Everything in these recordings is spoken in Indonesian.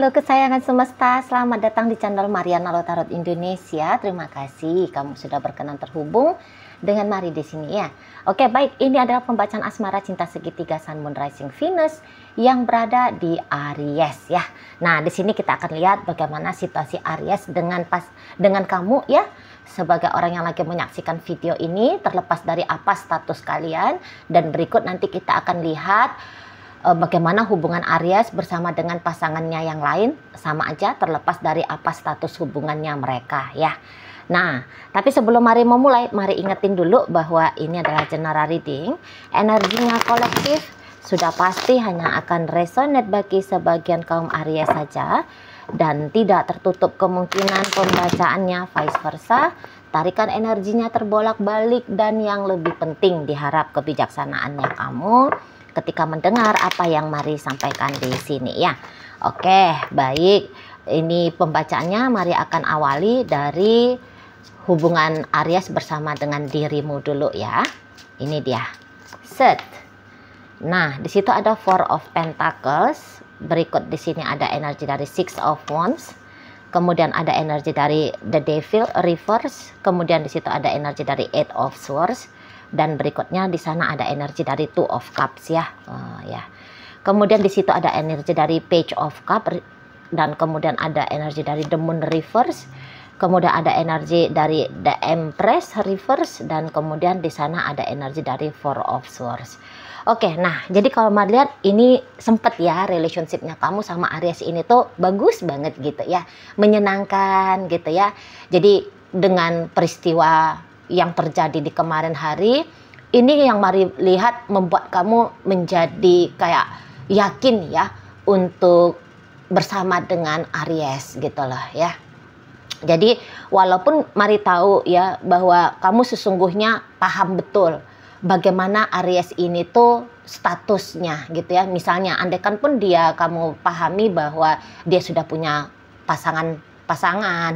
Halo kesayangan semesta, selamat datang di channel Mariana Tarot Indonesia. Terima kasih kamu sudah berkenan terhubung dengan Mari di sini ya. Oke, baik, ini adalah pembacaan asmara cinta segitiga Sun Moon Rising Venus yang berada di Aries ya. Nah, di sini kita akan lihat bagaimana situasi Aries dengan kamu ya. Sebagai orang yang lagi menyaksikan video ini, terlepas dari apa status kalian, dan berikut nanti kita akan lihat bagaimana hubungan Aries bersama dengan pasangannya yang lain, sama aja terlepas dari apa status hubungannya mereka ya. Nah, tapi sebelum mari memulai, mari ingetin dulu bahwa ini adalah general reading. Energinya kolektif sudah pasti hanya akan resonate bagi sebagian kaum Aries saja, dan tidak tertutup kemungkinan pembacaannya vice versa. Tarikan energinya terbolak-balik, dan yang lebih penting diharap kebijaksanaannya kamu ketika mendengar apa yang Mari sampaikan di sini ya. Oke, baik. Ini pembacaannya Mari akan awali dari hubungan Aries bersama dengan dirimu dulu ya. Ini dia. Set. Nah, di situ ada Four of Pentacles. Berikut di sini ada energi dari Six of Wands. Kemudian ada energi dari The Devil reverse. Kemudian di situ ada energi dari Eight of Swords. Dan berikutnya di sana ada energi dari Two of Cups ya. Ya. Kemudian di situ ada energi dari Page of Cups, dan kemudian ada energi dari The Moon reverse. Kemudian ada energi dari The Empress reverse, dan kemudian di sana ada energi dari Four of Swords. Oke, nah jadi kalau mau lihat ini sempet ya relationshipnya kamu sama Aries ini tuh bagus banget gitu ya, menyenangkan gitu ya. Jadi dengan peristiwa yang terjadi di kemarin hari ini yang Mari lihat membuat kamu menjadi kayak yakin ya untuk bersama dengan Aries gitu loh ya. Jadi walaupun Mari tahu ya bahwa kamu sesungguhnya paham betul bagaimana Aries ini tuh statusnya gitu ya. Misalnya andaikan pun dia kamu pahami bahwa dia sudah punya pasangan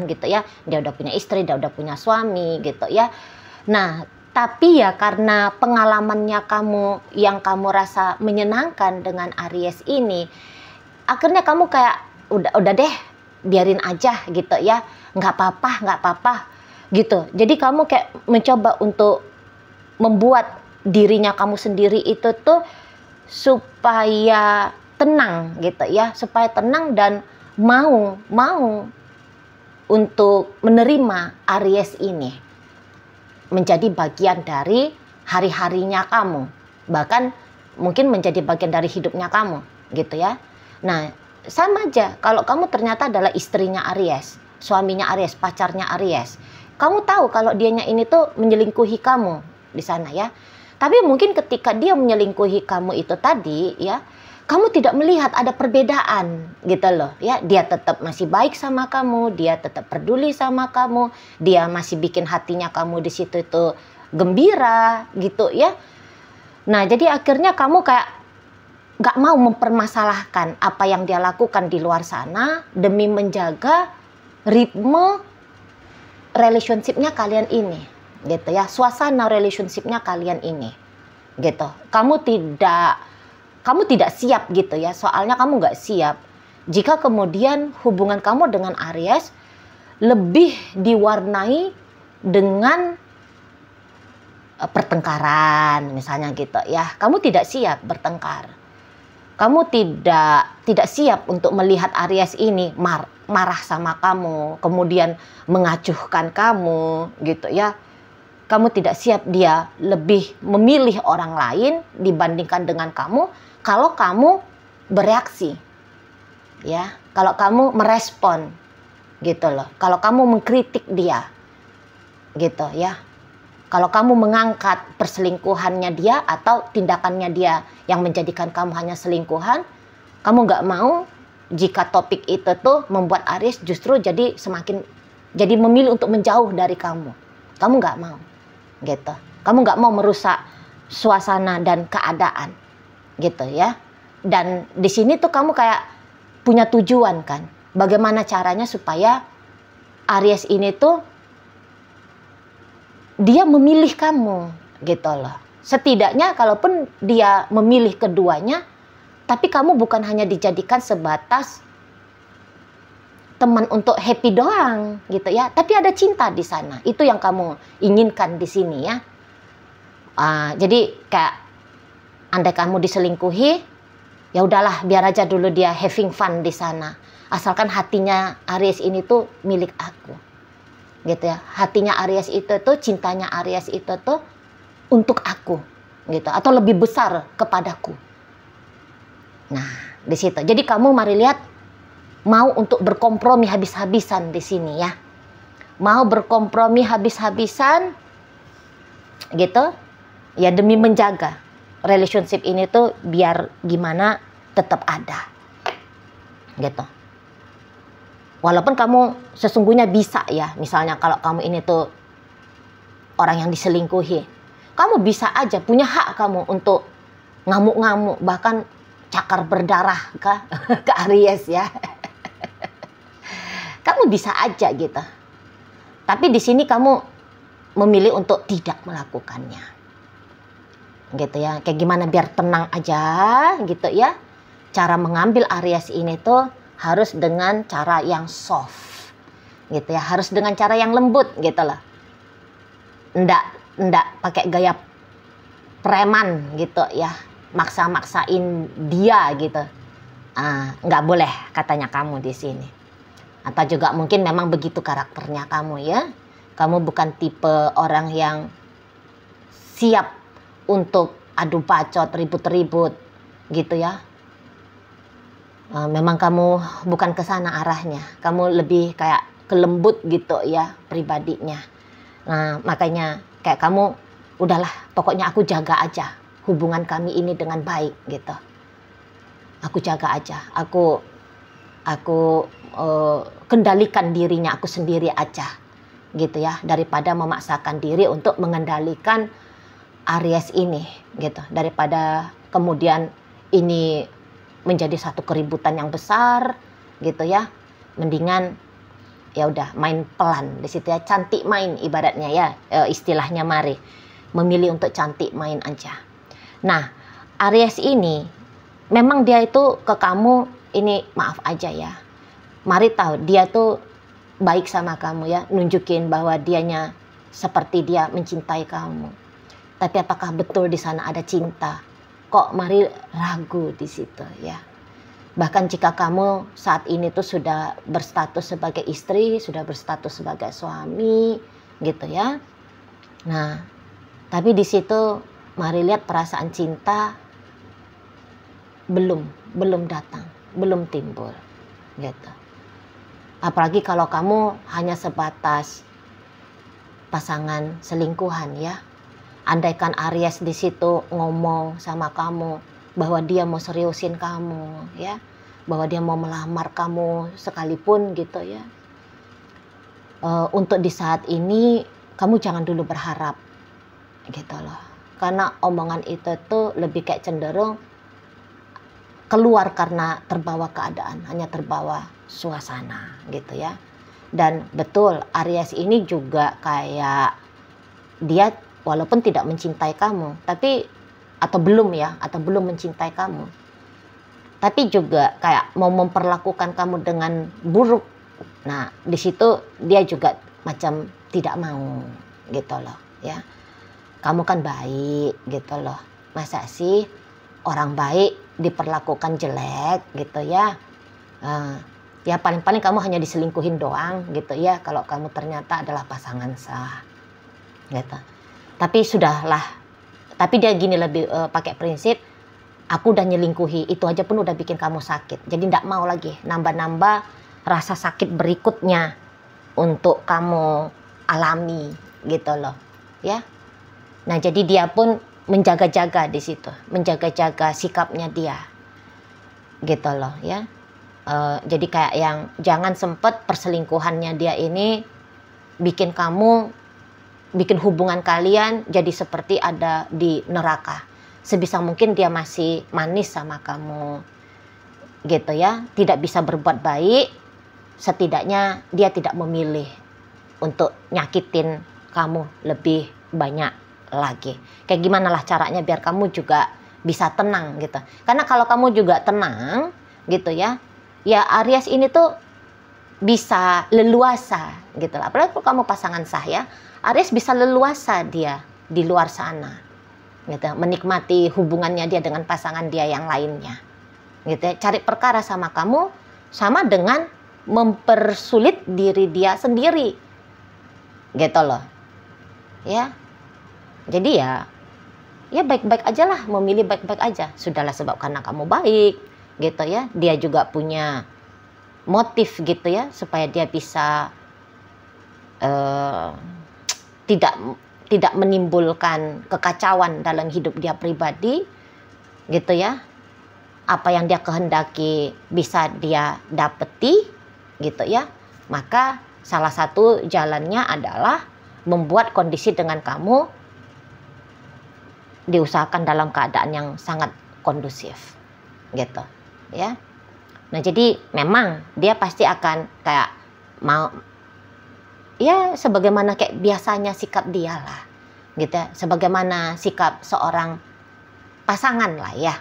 gitu ya, dia udah punya istri, dia udah punya suami gitu ya. Nah, tapi ya karena pengalamannya kamu yang kamu rasa menyenangkan dengan Aries ini, akhirnya kamu kayak udah deh biarin aja gitu ya, nggak apa-apa gitu. Jadi kamu kayak mencoba untuk membuat dirinya kamu sendiri itu tuh supaya tenang gitu ya, supaya tenang dan mau untuk menerima Aries ini menjadi bagian dari hari-harinya kamu, bahkan mungkin menjadi bagian dari hidupnya kamu gitu ya. Nah, sama aja kalau kamu ternyata adalah istrinya Aries, suaminya Aries, pacarnya Aries, kamu tahu kalau dianya ini tuh menyelingkuhi kamu di sana ya. Tapi mungkin ketika dia menyelingkuhi kamu itu tadi ya, kamu tidak melihat ada perbedaan gitu loh ya. Dia tetap masih baik sama kamu, dia tetap peduli sama kamu, dia masih bikin hatinya kamu di situ itu gembira gitu ya. Nah, jadi akhirnya kamu kayak gak mau mempermasalahkan apa yang dia lakukan di luar sana demi menjaga ritme relationship-nya kalian ini gitu ya, suasana relationship-nya kalian ini gitu. Kamu tidak siap gitu ya, soalnya kamu nggak siap jika kemudian hubungan kamu dengan Aries lebih diwarnai dengan pertengkaran misalnya gitu ya. Kamu tidak siap bertengkar, kamu tidak siap untuk melihat Aries ini marah sama kamu, kemudian mengacuhkan kamu gitu ya. Kamu tidak siap dia lebih memilih orang lain dibandingkan dengan kamu kalau kamu bereaksi ya, kalau kamu merespon gitu loh, kalau kamu mengkritik dia gitu ya, kalau kamu mengangkat perselingkuhannya dia atau tindakannya dia yang menjadikan kamu hanya selingkuhan. Kamu nggak mau jika topik itu tuh membuat Aries justru jadi memilih untuk menjauh dari kamu. Kamu nggak mau gitu, kamu nggak mau merusak suasana dan keadaan gitu ya. Dan di sini tuh kamu kayak punya tujuan kan, bagaimana caranya supaya Aries ini tuh dia memilih kamu gitu loh. Setidaknya kalaupun dia memilih keduanya, tapi kamu bukan hanya dijadikan sebatas teman untuk happy doang gitu ya, tapi ada cinta di sana. Itu yang kamu inginkan di sini ya. Jadi kayak andai kamu diselingkuhi, ya udahlah biar aja dulu dia having fun di sana. Asalkan hatinya Aries ini tuh milik aku. Gitu ya. Hatinya Aries itu tuh, cintanya Aries itu tuh untuk aku gitu, atau lebih besar kepadaku. Nah, di situ. Jadi kamu mari lihat, mau untuk berkompromi habis-habisan di sini ya. Mau berkompromi habis-habisan gitu. Ya demi menjaga relationship ini tuh biar gimana tetap ada. Gitu. Walaupun kamu sesungguhnya bisa ya, misalnya kalau kamu ini tuh orang yang diselingkuhi, kamu bisa aja, punya hak kamu untuk ngamuk-ngamuk, bahkan cakar berdarah ke Aries ya. Kamu bisa aja gitu. Tapi di sini kamu memilih untuk tidak melakukannya. Gitu ya. Kayak gimana biar tenang aja gitu ya. Cara mengambil Aries ini tuh harus dengan cara yang soft. Gitu ya, harus dengan cara yang lembut gitu loh. Ndak pakai gaya preman gitu ya. Maksa-maksain dia gitu. Nggak boleh katanya kamu di sini. Atau juga mungkin memang begitu karakternya kamu ya. Kamu bukan tipe orang yang siap untuk adu bacot, ribut-ribut gitu ya. Memang kamu bukan ke sana arahnya. Kamu lebih kayak kelembut gitu ya pribadinya. Nah, makanya kayak kamu udahlah, pokoknya aku jaga aja hubungan kami ini dengan baik gitu. Aku jaga aja. Aku kendalikan dirinya aku sendiri aja gitu ya, daripada memaksakan diri untuk mengendalikan Aries ini gitu, daripada kemudian ini menjadi satu keributan yang besar gitu ya. Mendingan ya udah main pelan di situ ya, cantik main ibaratnya ya, istilahnya mari memilih untuk cantik main aja. Nah, Aries ini memang dia itu ke kamu ini, maaf aja ya, mari tahu dia tuh baik sama kamu ya, nunjukin bahwa dianya seperti dia mencintai kamu. Tapi apakah betul di sana ada cinta? Kok mari ragu di situ ya. Bahkan jika kamu saat ini tuh sudah berstatus sebagai istri, sudah berstatus sebagai suami gitu ya. Nah, tapi di situ mari lihat perasaan cinta belum datang, belum timbul gitu. Apalagi kalau kamu hanya sebatas pasangan selingkuhan ya. Andaikan Aries di situ ngomong sama kamu bahwa dia mau seriusin kamu ya, bahwa dia mau melamar kamu sekalipun gitu ya. Untuk di saat ini kamu jangan dulu berharap gitu loh. Karena omongan itu tuh lebih kayak cenderung keluar karena terbawa keadaan, hanya terbawa suasana gitu ya. Dan betul Aries ini juga kayak dia walaupun tidak mencintai kamu, tapi atau belum mencintai kamu, tapi juga kayak mau memperlakukan kamu dengan buruk. Nah, di situ dia juga macam tidak mau gitu loh ya. Kamu kan baik gitu loh. Masa sih orang baik diperlakukan jelek gitu ya. Ya paling-paling kamu hanya diselingkuhin doang gitu ya, kalau kamu ternyata adalah pasangan sah gitu. Tapi sudahlah, tapi dia gini lebih pakai prinsip, aku udah nyelingkuhi, itu aja pun udah bikin kamu sakit. Jadi tidak mau lagi nambah-nambah rasa sakit berikutnya untuk kamu alami gitu loh ya. Nah, jadi dia pun menjaga-jaga di situ, menjaga-jaga sikapnya dia gitu loh ya. Jadi kayak yang jangan sempet perselingkuhannya dia ini bikin hubungan kalian jadi seperti ada di neraka. Sebisa mungkin dia masih manis sama kamu gitu ya, tidak bisa berbuat baik, setidaknya dia tidak memilih untuk nyakitin kamu lebih banyak lagi. Kayak gimana lah caranya biar kamu juga bisa tenang gitu. Karena kalau kamu juga tenang gitu ya, ya Aries ini tuh bisa leluasa gitu lah. Apalagi kalau kamu pasangan sah ya, Aries bisa leluasa dia di luar sana gitu, menikmati hubungannya dia dengan pasangan dia yang lainnya gitu ya. Cari perkara sama kamu sama dengan mempersulit diri dia sendiri gitu loh ya. Jadi ya baik-baik aja lah, memilih baik-baik aja. Sudahlah, sebab karena kamu baik gitu ya, dia juga punya motif gitu ya, supaya dia bisa tidak menimbulkan kekacauan dalam hidup dia pribadi gitu ya. Apa yang dia kehendaki bisa dia dapeti gitu ya. Maka salah satu jalannya adalah membuat kondisi dengan kamu diusahakan dalam keadaan yang sangat kondusif gitu ya. Nah, jadi memang dia pasti akan kayak mau ya sebagaimana kayak biasanya sikap dia lah gitu ya, sebagaimana sikap seorang pasangan lah ya.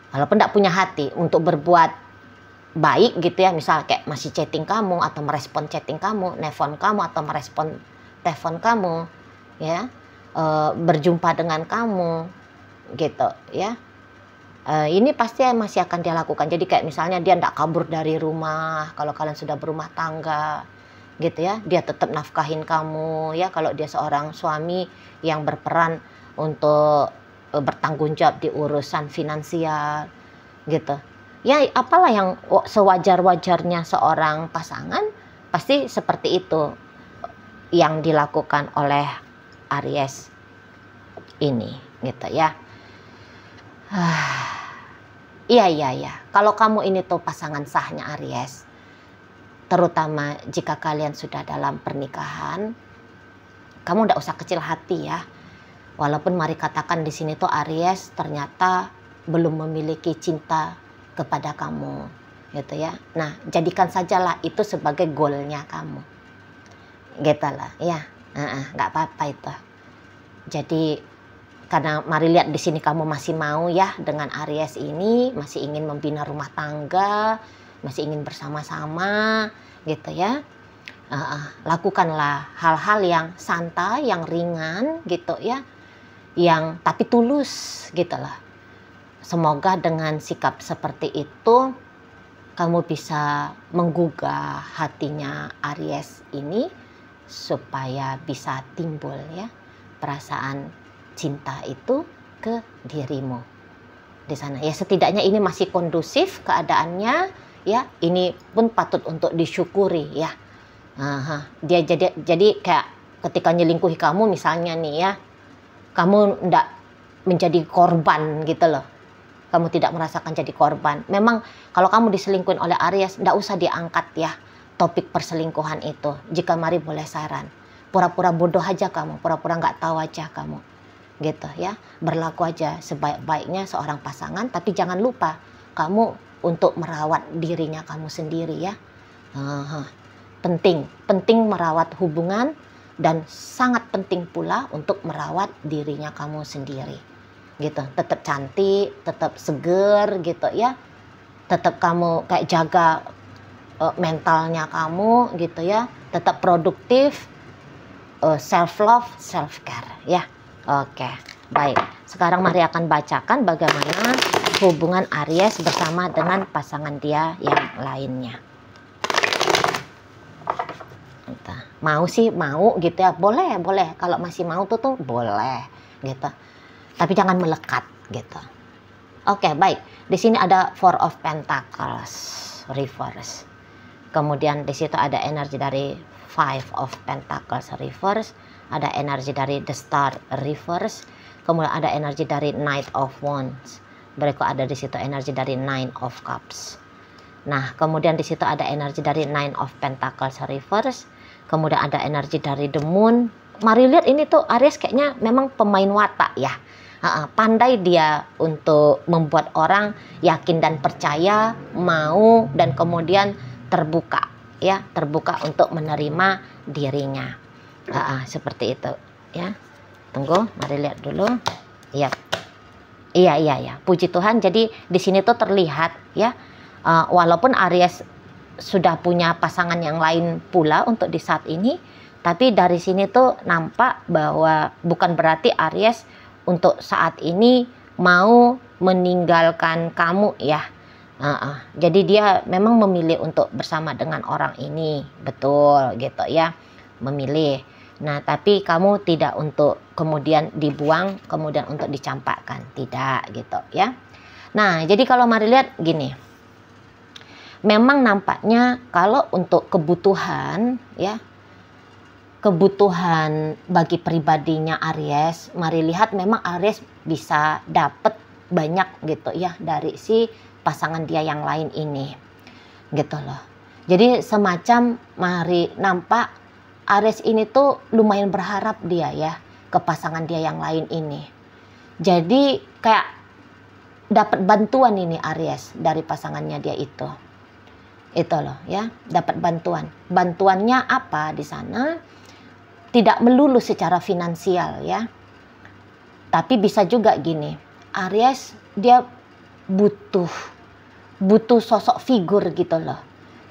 Walaupun tidak punya hati untuk berbuat baik gitu ya, misal kayak masih chatting kamu atau merespon chatting kamu, nelfon kamu atau merespon telepon kamu ya, berjumpa dengan kamu gitu ya. Ini pasti masih akan dia lakukan. Jadi kayak misalnya dia tidak kabur dari rumah kalau kalian sudah berumah tangga gitu ya. Dia tetap nafkahin kamu ya, kalau dia seorang suami yang berperan untuk bertanggung jawab di urusan finansial gitu ya. Apalah yang sewajar-wajarnya seorang pasangan, pasti seperti itu yang dilakukan oleh Aries ini gitu ya. Iya. Kalau kamu ini tuh pasangan sahnya Aries, terutama jika kalian sudah dalam pernikahan, kamu nggak usah kecil hati ya. Walaupun mari katakan di sini tuh Aries ternyata belum memiliki cinta kepada kamu, gitu ya. Nah, jadikan sajalah itu sebagai goalnya kamu, gitu lah, ya. Nggak apa-apa itu. Jadi karena mari lihat di sini kamu masih mau ya dengan Aries ini, masih ingin membina rumah tangga, masih ingin bersama-sama gitu ya. Lakukanlah hal-hal yang santai, yang ringan gitu ya, yang tapi tulus gitu lah. Semoga dengan sikap seperti itu kamu bisa menggugah hatinya Aries ini supaya bisa timbul ya perasaan cinta itu ke dirimu di sana ya. Setidaknya ini masih kondusif keadaannya ya, ini pun patut untuk disyukuri ya. Dia jadi kayak ketika nyelingkuhi kamu misalnya nih ya, kamu ndak menjadi korban gitu loh, kamu tidak merasakan jadi korban. Memang kalau kamu diselingkuhin oleh Aries, ndak usah diangkat ya topik perselingkuhan itu. Jika mari boleh saran, pura-pura bodoh aja kamu, pura-pura nggak tahu aja kamu gitu ya. Berlaku aja sebaik-baiknya seorang pasangan, tapi jangan lupa kamu untuk merawat dirinya kamu sendiri ya. Penting merawat hubungan, dan sangat penting pula untuk merawat dirinya kamu sendiri gitu. Tetap cantik, tetap seger gitu ya, tetap kamu kayak jaga mentalnya kamu gitu ya, tetap produktif, self love, self care ya. Oke, baik. Sekarang mari akan bacakan bagaimana hubungan Aries bersama dengan pasangan dia yang lainnya. Entah, mau sih mau gitu ya, boleh. Kalau masih mau tuh boleh gitu. Tapi jangan melekat gitu. Oke, baik. Di sini ada Four of Pentacles reverse. Kemudian di situ ada energi dari Five of Pentacles reverse. Ada energi dari The Star reverse, kemudian ada energi dari Knight of Wands. Berikut ada di situ energi dari Nine of Cups. Nah, kemudian di situ ada energi dari Nine of Pentacles reverse, kemudian ada energi dari The Moon. Mari lihat ini tuh Aries kayaknya memang pemain watak ya. Pandai dia untuk membuat orang yakin dan percaya, mau, dan kemudian terbuka ya, terbuka untuk menerima dirinya. Seperti itu ya. Tunggu, mari lihat dulu. Iya. Puji Tuhan. Jadi di sini tuh terlihat ya, walaupun Aries sudah punya pasangan yang lain pula untuk di saat ini. Tapi dari sini tuh nampak bahwa bukan berarti Aries untuk saat ini mau meninggalkan kamu ya. Jadi dia memang memilih untuk bersama dengan orang ini, betul gitu ya, memilih. Nah, tapi kamu tidak untuk kemudian dibuang, kemudian untuk dicampakkan, tidak gitu ya. Nah, jadi kalau mari lihat gini, memang nampaknya kalau untuk kebutuhan ya, kebutuhan bagi pribadinya Aries, mari lihat memang Aries bisa dapat banyak gitu ya dari si pasangan dia yang lain ini gitu loh. Jadi semacam mari nampak Aries ini tuh lumayan berharap dia ya ke pasangan dia yang lain ini. Jadi kayak dapat bantuan ini Aries dari pasangannya dia itu loh ya, dapat bantuan. Bantuannya apa di sana? Tidak melulu secara finansial ya, tapi bisa juga gini, Aries dia butuh sosok figur gitu loh,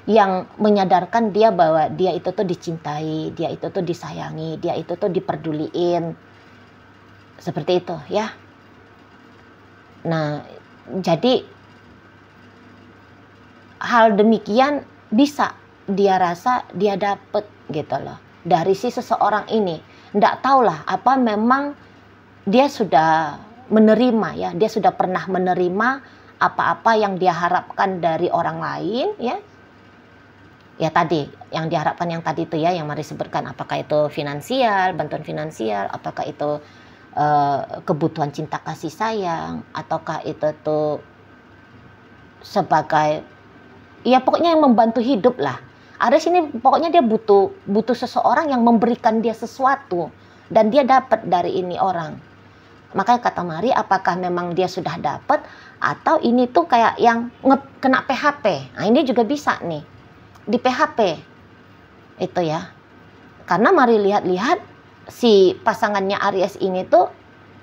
yang menyadarkan dia bahwa dia itu tuh dicintai, dia itu tuh disayangi, dia itu tuh diperduliin, seperti itu ya. Nah, jadi hal demikian bisa dia rasa dia dapet gitu loh dari si seseorang ini. Nggak tahulah apa memang dia sudah menerima ya, dia sudah pernah menerima apa-apa yang dia harapkan dari orang lain ya. Ya tadi yang diharapkan yang tadi itu ya, yang mari sebutkan, apakah itu finansial, bantuan finansial, apakah itu kebutuhan cinta kasih sayang, ataukah itu tuh sebagai ya pokoknya yang membantu hidup lah. Aries ini pokoknya dia butuh seseorang yang memberikan dia sesuatu dan dia dapat dari ini orang. Makanya kata Mari, apakah memang dia sudah dapat atau ini tuh kayak yang kena PHP. Nah, ini juga bisa nih di PHP itu ya. Karena Mari lihat-lihat si pasangannya Aries ini tuh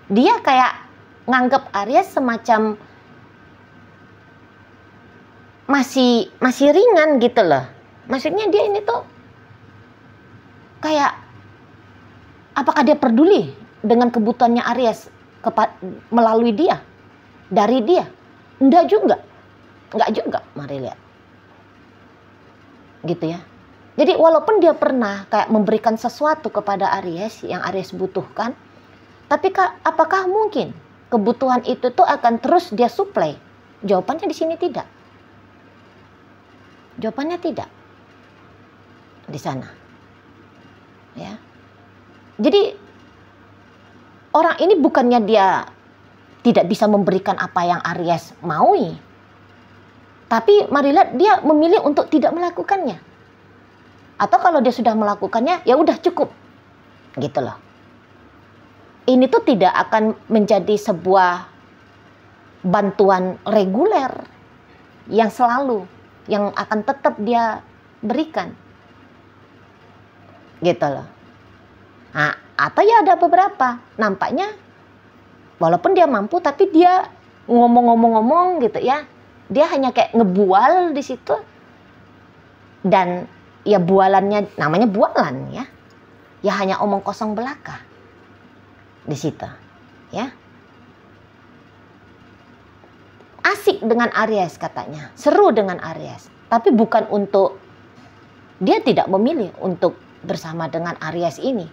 dia kayak nganggap Aries semacam masih ringan gitu loh. Maksudnya dia ini tuh kayak apakah dia peduli dengan kebutuhannya Aries melalui dia, dari dia? Enggak juga, mari lihat. Gitu ya. Jadi walaupun dia pernah kayak memberikan sesuatu kepada Aries yang Aries butuhkan, tapi apakah mungkin kebutuhan itu tuh akan terus dia suplai? Jawabannya di sini tidak. Jawabannya tidak. Di sana ya. Jadi orang ini bukannya dia tidak bisa memberikan apa yang Aries maui, tapi mari lihat dia memilih untuk tidak melakukannya, atau kalau dia sudah melakukannya ya udah cukup gitu loh. Ini tuh tidak akan menjadi sebuah bantuan reguler yang selalu yang akan tetap dia berikan gitu loh. Nah, atau ya ada beberapa nampaknya walaupun dia mampu tapi dia ngomong-ngomong gitu ya, dia hanya kayak ngebual di situ, dan ya bualannya namanya bualan ya hanya omong kosong belaka di situ ya. Asik dengan Aries katanya, seru dengan Aries, tapi bukan untuk, dia tidak memilih untuk bersama dengan Aries ini.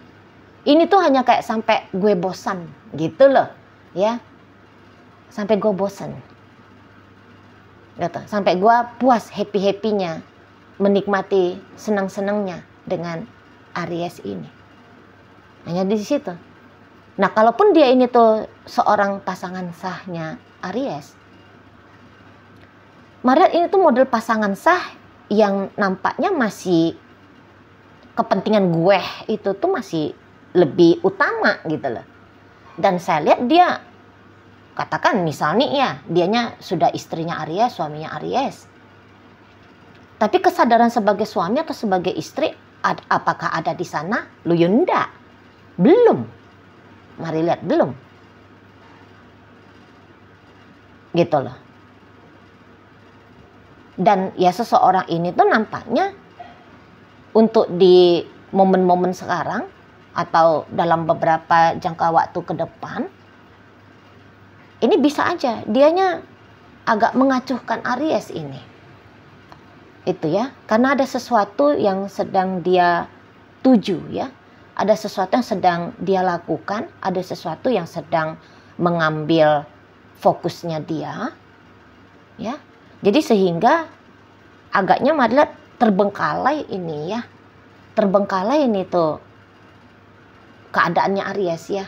Ini tuh hanya kayak sampai gue bosan gitu loh ya, sampai gue bosan gitu. Sampai gue puas happy-happynya, menikmati senang-senangnya dengan Aries ini. Hanya di situ. Nah, kalaupun dia ini tuh seorang pasangan sahnya Aries, Maret ini tuh model pasangan sah yang nampaknya masih kepentingan gue itu tuh masih lebih utama gitu loh. Dan saya lihat dia, katakan misalnya ya, dianya sudah istrinya Aries, suaminya Aries. Tapi kesadaran sebagai suami atau sebagai istri, apakah ada di sana? Lu ya enggak. Belum. Mari lihat, belum. Gitu loh. Dan ya seseorang ini tuh nampaknya untuk di momen-momen sekarang atau dalam beberapa jangka waktu ke depan, ini bisa aja dianya agak mengacuhkan Aries ini. Itu ya, karena ada sesuatu yang sedang dia tuju ya. Ada sesuatu yang sedang dia lakukan, ada sesuatu yang sedang mengambil fokusnya dia. Ya. Jadi sehingga agaknya Madlat terbengkalai ini ya. Terbengkalai ini tuh keadaannya Aries ya.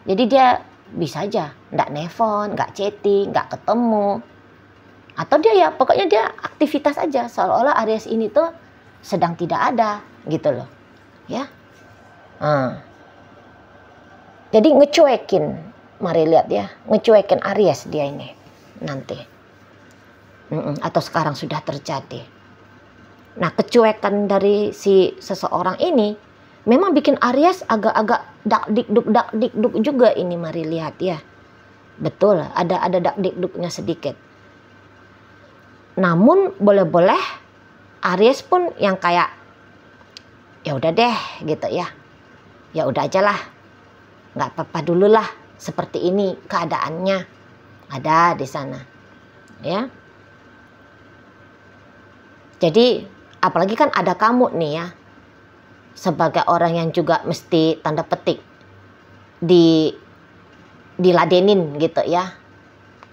Jadi dia bisa aja nggak nelfon, nggak chatting, nggak ketemu. Atau dia ya pokoknya dia aktivitas aja. Seolah-olah Aries ini tuh sedang tidak ada gitu loh. Ya. Jadi ngecuekin. Mari lihat ya. Ngecuekin Aries dia ini nanti. Atau sekarang sudah terjadi. Nah, kecuekan dari si seseorang ini memang bikin Aries agak-agak dak-dik-duk juga ini, mari lihat ya. Betul, ada dak-dik-duknya sedikit. Namun boleh-boleh Aries pun yang kayak ya udah deh gitu ya. Ya udah aja lah. Nggak apa-apa dulu lah, seperti ini keadaannya. Ada di sana. Ya. Jadi apalagi kan ada kamu nih ya, sebagai orang yang juga mesti tanda petik diladenin gitu ya.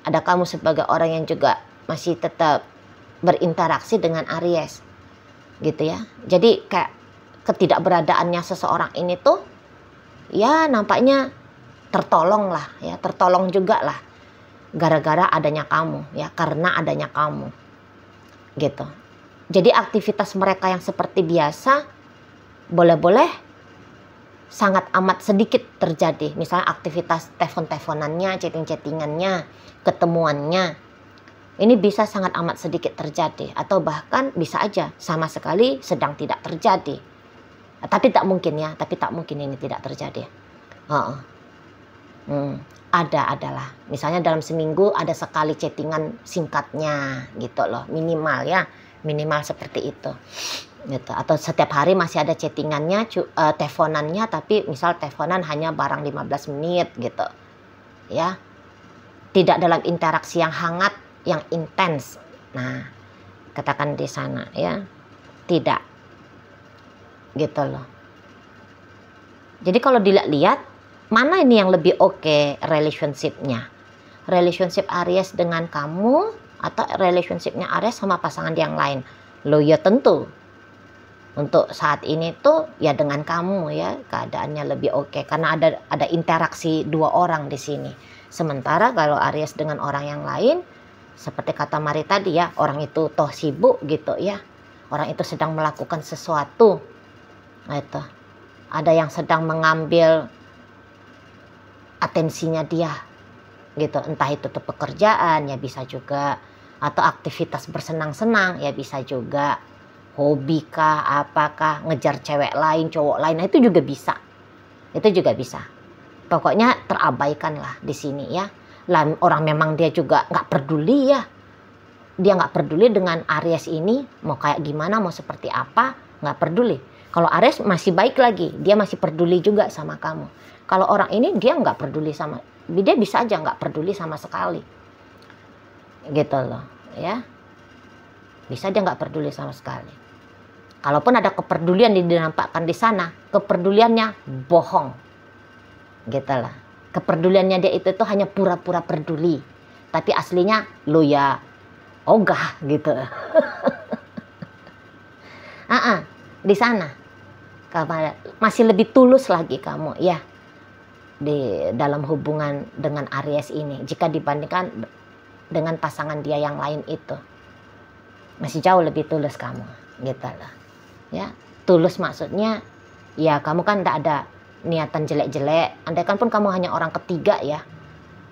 Ada kamu sebagai orang yang juga masih tetap berinteraksi dengan Aries gitu ya. Jadi kayak ketidakberadaannya seseorang ini tuh ya nampaknya tertolong lah ya, tertolong juga lah gara-gara adanya kamu ya, karena adanya kamu gitu. Jadi aktivitas mereka yang seperti biasa boleh-boleh sangat amat sedikit terjadi. Misalnya aktivitas telepon-teleponannya, chatting-chattingannya, ketemuannya. Ini bisa sangat amat sedikit terjadi. Atau bahkan bisa aja sama sekali sedang tidak terjadi. Tapi tak mungkin ya, tapi tak mungkin ini tidak terjadi. Ada adalah. Misalnya dalam seminggu ada sekali chattingan singkatnya gitu loh. Minimal ya. Minimal seperti itu gitu. Atau setiap hari masih ada chattingannya, teleponannya, tapi misal teleponan hanya barang 15 menit gitu ya, tidak dalam interaksi yang hangat, yang intens. Nah, katakan di sana ya, tidak gitu loh. Jadi kalau dilihat-lihat, mana ini yang lebih oke relationship-nya? Relationship Aries dengan kamu atau relationship-nya Aries sama pasangan yang lain? Loh ya tentu untuk saat ini tuh ya dengan kamu ya, keadaannya lebih oke karena ada interaksi dua orang di sini. Sementara kalau Aries dengan orang yang lain, seperti kata Mari tadi ya, orang itu toh sibuk gitu ya. Orang itu sedang melakukan sesuatu. Nah itu. Ada yang sedang mengambil atensinya dia gitu, entah itu tuh pekerjaan ya bisa juga, atau aktivitas bersenang-senang ya bisa juga, hobi kah, apakah, ngejar cewek lain, cowok lain, nah itu juga bisa, pokoknya terabaikan lah di sini ya. Lah orang memang dia juga nggak peduli ya, dia nggak peduli dengan Aries ini mau kayak gimana, mau seperti apa, nggak peduli. Kalau Aries masih baik lagi, dia masih peduli juga sama kamu. Kalau orang ini dia nggak peduli sama, dia bisa aja nggak peduli sama sekali, gitu loh, ya. Bisa dia nggak peduli sama sekali. Kalaupun ada kepedulian yang dinampakkan di sana, kepeduliannya bohong, gitu lah. Kepeduliannya dia itu tuh hanya pura-pura peduli, tapi aslinya lo ya ogah gitu. Di sana masih lebih tulus lagi kamu ya di dalam hubungan dengan Aries ini jika dibandingkan dengan pasangan dia yang lain itu. Masih jauh lebih tulus kamu gitu loh ya. Tulus maksudnya ya kamu kan tidak ada niatan jelek-jelek, andaikan pun kamu hanya orang ketiga ya,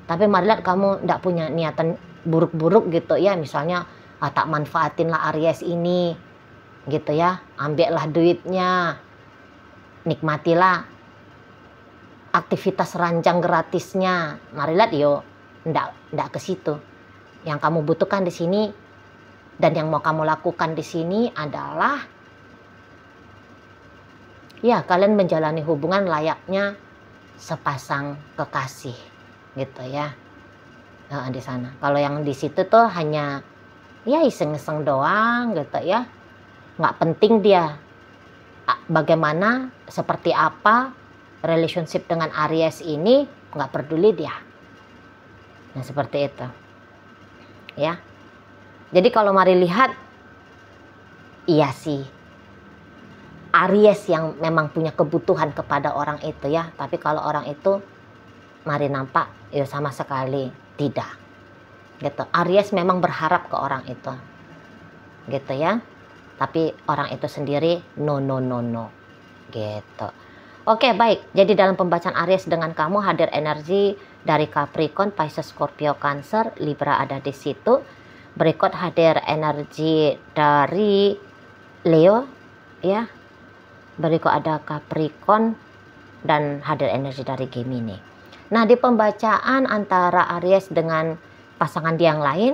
tapi mari lihat kamu tidak punya niatan buruk-buruk gitu ya. Misalnya tak manfaatin lah Aries ini gitu ya, ambillah duitnya, nikmatilah aktivitas ranjang gratisnya. Mari lihat yo, ndak ke situ. Yang kamu butuhkan di sini Dan yang mau kamu lakukan di sini adalah ya kalian menjalani hubungan layaknya sepasang kekasih gitu ya. Nah, di sana. Kalau yang di situ tuh hanya ya iseng-iseng doang gitu ya. Nggak penting dia bagaimana, seperti apa relationship dengan Aries ini, nggak peduli dia. Nah seperti itu ya. Jadi kalau mari lihat, iya sih Aries yang memang punya kebutuhan kepada orang itu ya. Tapi kalau orang itu mari nampak ya sama sekali tidak gitu. Aries memang berharap ke orang itu gitu ya. Tapi orang itu sendiri no gitu. Oke, baik. Jadi dalam pembacaan Aries dengan kamu hadir energi dari Capricorn, Pisces, Scorpio, Cancer, Libra ada di situ. Berikut hadir energi dari Leo ya. Berikut ada Capricorn dan hadir energi dari Gemini. Nah, di pembacaan antara Aries dengan pasangan dia yang lain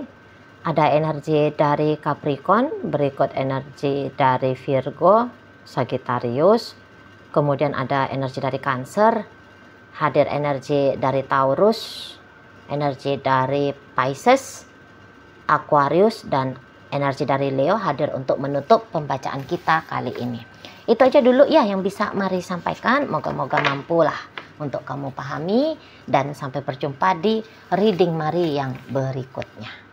ada energi dari Capricorn, berikut energi dari Virgo, Sagittarius. Kemudian ada energi dari Cancer, hadir energi dari Taurus, energi dari Pisces, Aquarius, dan energi dari Leo hadir untuk menutup pembacaan kita kali ini. Itu aja dulu ya yang bisa Mari sampaikan. Moga-moga mampulah untuk kamu pahami. Dan sampai berjumpa di reading Mari yang berikutnya.